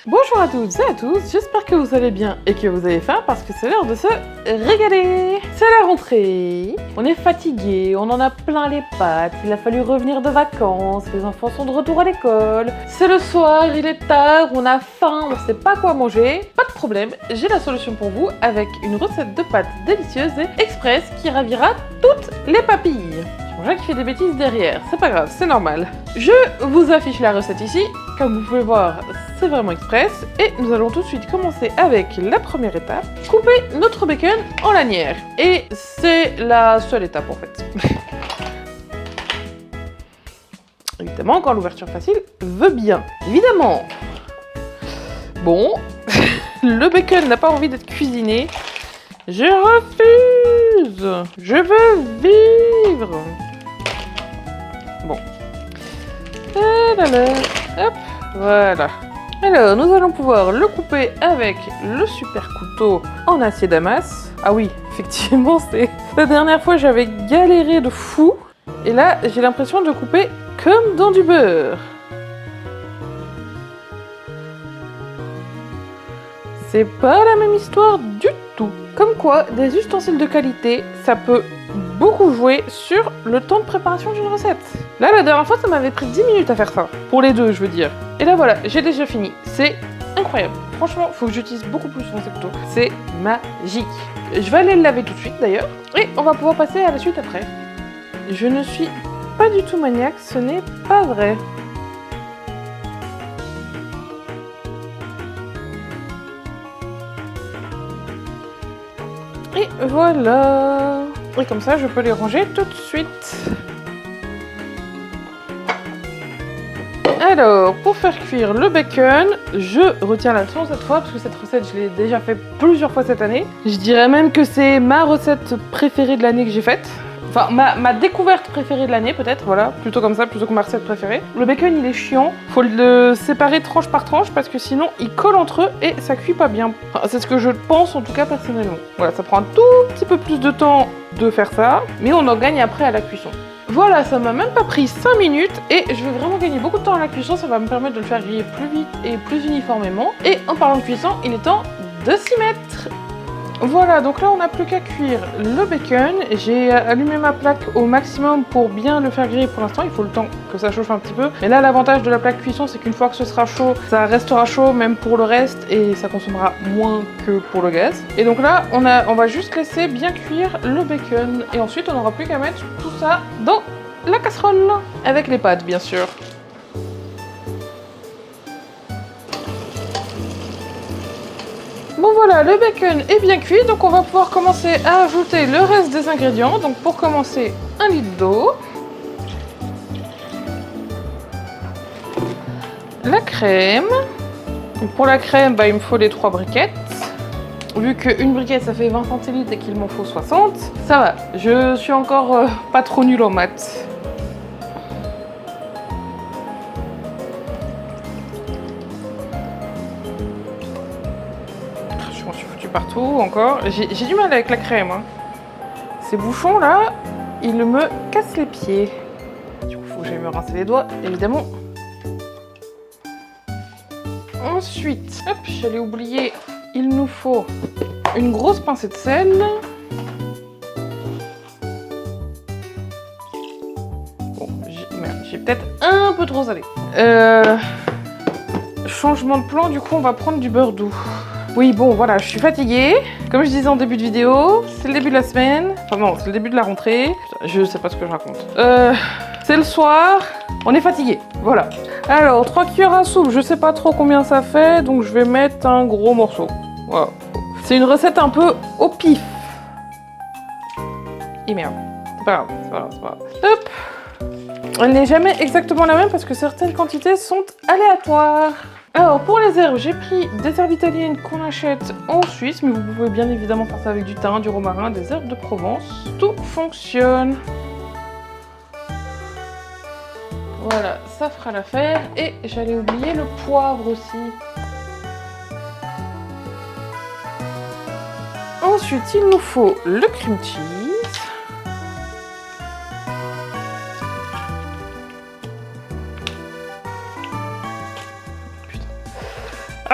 Bonjour à toutes et à tous, j'espère que vous allez bien et que vous avez faim parce que c'est l'heure de se régaler. C'est la rentrée, on est fatigué, on en a plein les pattes, il a fallu revenir de vacances, les enfants sont de retour à l'école. C'est le soir, il est tard, on a faim, on sait pas quoi manger. Pas de problème, j'ai la solution pour vous avec une recette de pâtes délicieuse et express qui ravira toutes les papilles. J'ai mangé qui fait des bêtises derrière, c'est pas grave, c'est normal. Je vous affiche la recette ici, comme vous pouvez voir, c'est vraiment express. Et nous allons tout de suite commencer avec la première étape, couper notre bacon en lanières. Et c'est la seule étape en fait. Évidemment, quand l'ouverture facile veut bien. Évidemment. Bon, le bacon n'a pas envie d'être cuisiné. Je refuse. Je veux vivre. Bon. Hop, voilà. Alors, nous allons pouvoir le couper avec le super couteau en acier damas. Ah oui, effectivement, c'est... La dernière fois, j'avais galéré de fou. Et là, j'ai l'impression de couper comme dans du beurre. C'est pas la même histoire du tout. Comme quoi, des ustensiles de qualité, ça peut beaucoup jouer sur le temps de préparation d'une recette. Là, la dernière fois, ça m'avait pris 10 minutes à faire ça. Pour les deux, je veux dire. Et là, voilà, j'ai déjà fini. C'est incroyable. Franchement, il faut que j'utilise beaucoup plus souvent ces couteaux. C'est magique. Je vais aller le laver tout de suite, d'ailleurs. Et on va pouvoir passer à la suite après. Je ne suis pas du tout maniaque, ce n'est pas vrai. Et voilà. Et comme ça, je peux les ranger tout de suite. Alors, pour faire cuire le bacon, je retiens la leçon cette fois, parce que cette recette, je l'ai déjà fait plusieurs fois cette année. Je dirais même que c'est ma recette préférée de l'année que j'ai faite. Enfin, ma découverte préférée de l'année, peut-être, voilà, plutôt comme ça, plutôt que ma recette préférée. Le bacon, il est chiant, faut le séparer tranche par tranche, parce que sinon, ils collent entre eux et ça cuit pas bien. Enfin, c'est ce que je pense, en tout cas, personnellement. Voilà, ça prend un tout petit peu plus de temps de faire ça, mais on en gagne après à la cuisson. Voilà, ça m'a même pas pris 5 minutes et je vais vraiment gagner beaucoup de temps à la cuisson, ça va me permettre de le faire griller plus vite et plus uniformément. Et en parlant de cuisson, il est temps de s'y mettre. Voilà, donc là on n'a plus qu'à cuire le bacon. J'ai allumé ma plaque au maximum pour bien le faire griller pour l'instant. Il faut le temps que ça chauffe un petit peu. Mais là l'avantage de la plaque cuisson, c'est qu'une fois que ce sera chaud, ça restera chaud même pour le reste et ça consommera moins que pour le gaz. Et donc là on va juste laisser bien cuire le bacon. Et ensuite on n'aura plus qu'à mettre tout ça dans la casserole. Avec les pâtes bien sûr. Bon voilà, le bacon est bien cuit, donc on va pouvoir commencer à ajouter le reste des ingrédients. Donc pour commencer, 1 litre d'eau, la crème. Donc pour la crème, il me faut les 3 briquettes. Vu qu'une briquette ça fait 20 centilitres et qu'il m'en faut 60, ça va. Je suis encore pas trop nulle en maths. Partout encore. J'ai du mal avec la crème. Hein. Ces bouchons là, ils me cassent les pieds. Du coup, il faut que j'aille me rincer les doigts, évidemment. Ensuite, hop, j'allais oublier, il nous faut une grosse pincée de sel. Bon, j'ai peut-être un peu trop salé. Changement de plan, du coup, on va prendre du beurre doux. Oui, bon, voilà, je suis fatiguée. Comme je disais en début de vidéo, c'est le début de la semaine. Enfin non, c'est le début de la rentrée. Je sais pas ce que je raconte. C'est le soir. On est fatigué, voilà. Alors, 3 cuillères à soupe, je sais pas trop combien ça fait, donc je vais mettre un gros morceau. Voilà. C'est une recette un peu au pif. Et merde. C'est pas grave, c'est pas grave, c'est pas grave. Hop. Elle n'est jamais exactement la même parce que certaines quantités sont aléatoires. Alors pour les herbes, j'ai pris des herbes italiennes qu'on achète en Suisse, mais vous pouvez bien évidemment faire ça avec du thym, du romarin, des herbes de Provence. Tout fonctionne. Voilà, ça fera l'affaire. Et j'allais oublier le poivre aussi. Ensuite, il nous faut le cream cheese.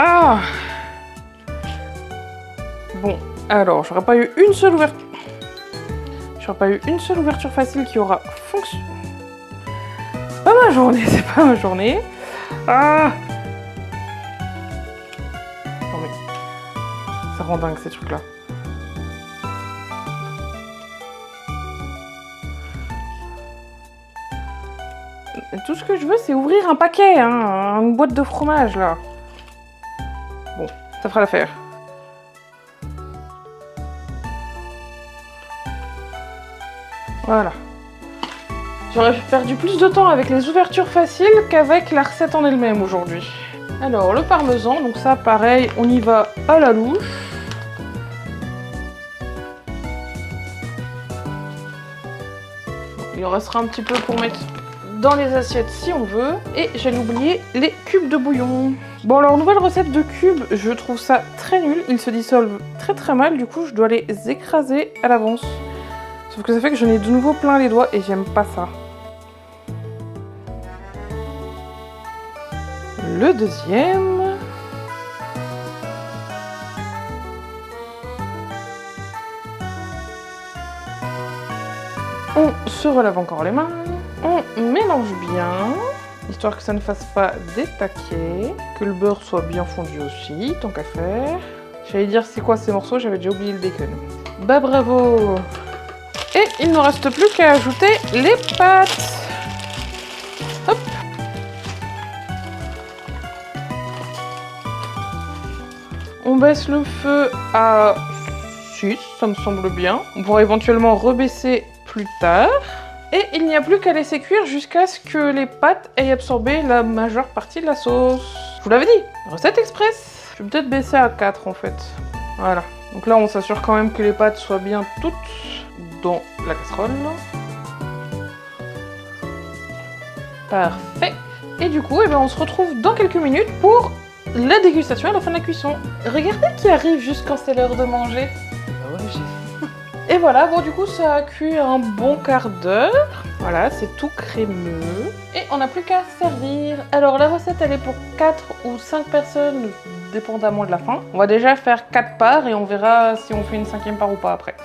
Ah! Bon, alors, j'aurais pas eu une seule ouverture. J'aurais pas eu une seule ouverture facile qui aura fonctionné. C'est pas ma journée, c'est pas ma journée. Ah! Non mais... ça rend dingue ces trucs-là. Tout ce que je veux, c'est ouvrir un paquet, hein, une boîte de fromage, là. Bon, ça fera l'affaire. Voilà. J'aurais perdu plus de temps avec les ouvertures faciles qu'avec la recette en elle-même aujourd'hui. Alors, le parmesan, donc ça, pareil, on y va à la louche. Il en restera un petit peu pour mettre dans les assiettes si on veut. Et j'allais oublier les cubes de bouillon. Bon alors, nouvelle recette de cubes, je trouve ça très nul. Ils se dissolvent très très mal, du coup je dois les écraser à l'avance. Sauf que ça fait que j'en ai de nouveau plein les doigts et j'aime pas ça. Le deuxième. On se relave encore les mains. On mélange bien, histoire que ça ne fasse pas des taquets, que le beurre soit bien fondu aussi, tant qu'à faire. J'allais dire c'est quoi ces morceaux, j'avais déjà oublié le bacon. Bah bravo! Et il ne reste plus qu'à ajouter les pâtes. Hop! On baisse le feu à 6, ça me semble bien. On pourra éventuellement rebaisser plus tard. Et il n'y a plus qu'à laisser cuire jusqu'à ce que les pâtes aient absorbé la majeure partie de la sauce. Je vous l'avais dit, recette express. Je vais peut-être baisser à 4 en fait. Voilà. Donc là, on s'assure quand même que les pâtes soient bien toutes dans la casserole. Parfait. Et du coup, on se retrouve dans quelques minutes pour la dégustation à la fin de la cuisson. Regardez qui arrive juste quand c'est l'heure de manger. Ah ouais, j'ai... Et voilà, bon du coup ça a cuit un bon quart d'heure. Voilà, c'est tout crémeux. Et on n'a plus qu'à servir. Alors la recette elle est pour 4 ou 5 personnes, dépendamment de la faim. On va déjà faire 4 parts et on verra si on fait une 5e part ou pas après.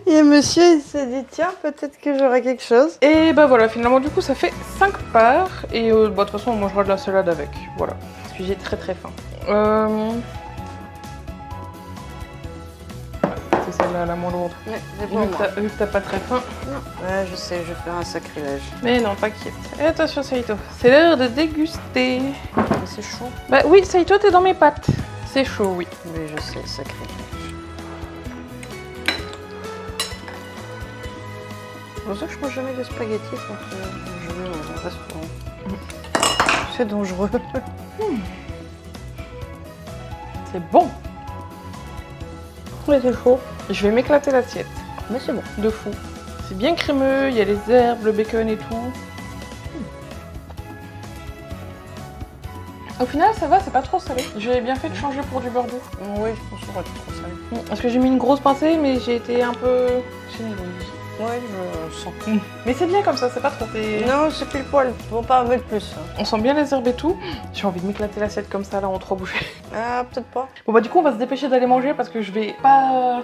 Et monsieur il s'est dit tiens peut-être que j'aurai quelque chose. Et bah voilà, finalement du coup ça fait 5 parts. Et de toute façon on mangera de la salade avec. Voilà, parce que j'ai très très faim. C'est celle-là la moins lourde. Ouais, c'est pour moi. Vu que t'as pas très faim. Non. Ouais, je sais, je vais faire un sacrilège. Mais non, t'inquiète. Et attention Saito, c'est l'heure de déguster. Mais c'est chaud. Bah oui, Saito, t'es dans mes pattes. C'est chaud, oui. Mais je sais, sacrilège. C'est pour ça que je mange jamais de spaghettis quand je vais dans un restaurant. C'est dangereux. C'est bon. Ouais, c'est chaud. Je vais m'éclater l'assiette. Mais c'est bon. De fou. C'est bien crémeux, il y a les herbes, le bacon et tout. Au final, ça va, c'est pas trop salé. J'ai bien fait de changer pour du beurre doux. Oui, je pense qu'on va être trop salé. Parce que j'ai mis une grosse pincée, mais j'ai été un peu généreuse. Ouais, je sens. Mais c'est bien comme ça, c'est pas trop. Non, c'est pile poil, faut pas en mettre plus. Hein. On sent bien les herbes et tout. J'ai envie de m'éclater l'assiette comme ça, là, en 3 bouchées. Ah, peut-être pas. Bon bah du coup, on va se dépêcher d'aller manger parce que je vais pas...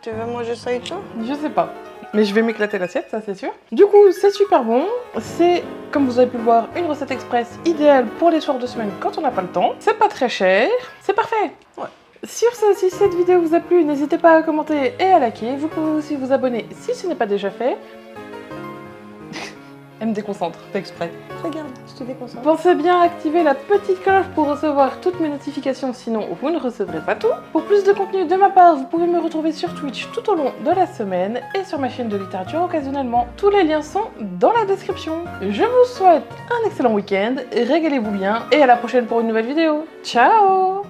Tu veux manger ça et tout? Je sais pas. Mais je vais m'éclater l'assiette, ça c'est sûr. Du coup, c'est super bon. C'est, comme vous avez pu le voir, une recette express idéale pour les soirs de semaine quand on n'a pas le temps. C'est pas très cher. C'est parfait. Ouais. Sur ce, si cette vidéo vous a plu, n'hésitez pas à commenter et à liker. Vous pouvez aussi vous abonner si ce n'est pas déjà fait. Elle me déconcentre, fait exprès. Regarde, je te déconcentre. Pensez bien à activer la petite cloche pour recevoir toutes mes notifications, sinon vous ne recevrez pas tout. Pour plus de contenu de ma part, vous pouvez me retrouver sur Twitch tout au long de la semaine et sur ma chaîne de littérature occasionnellement. Tous les liens sont dans la description. Je vous souhaite un excellent week-end, régalez-vous bien et à la prochaine pour une nouvelle vidéo. Ciao!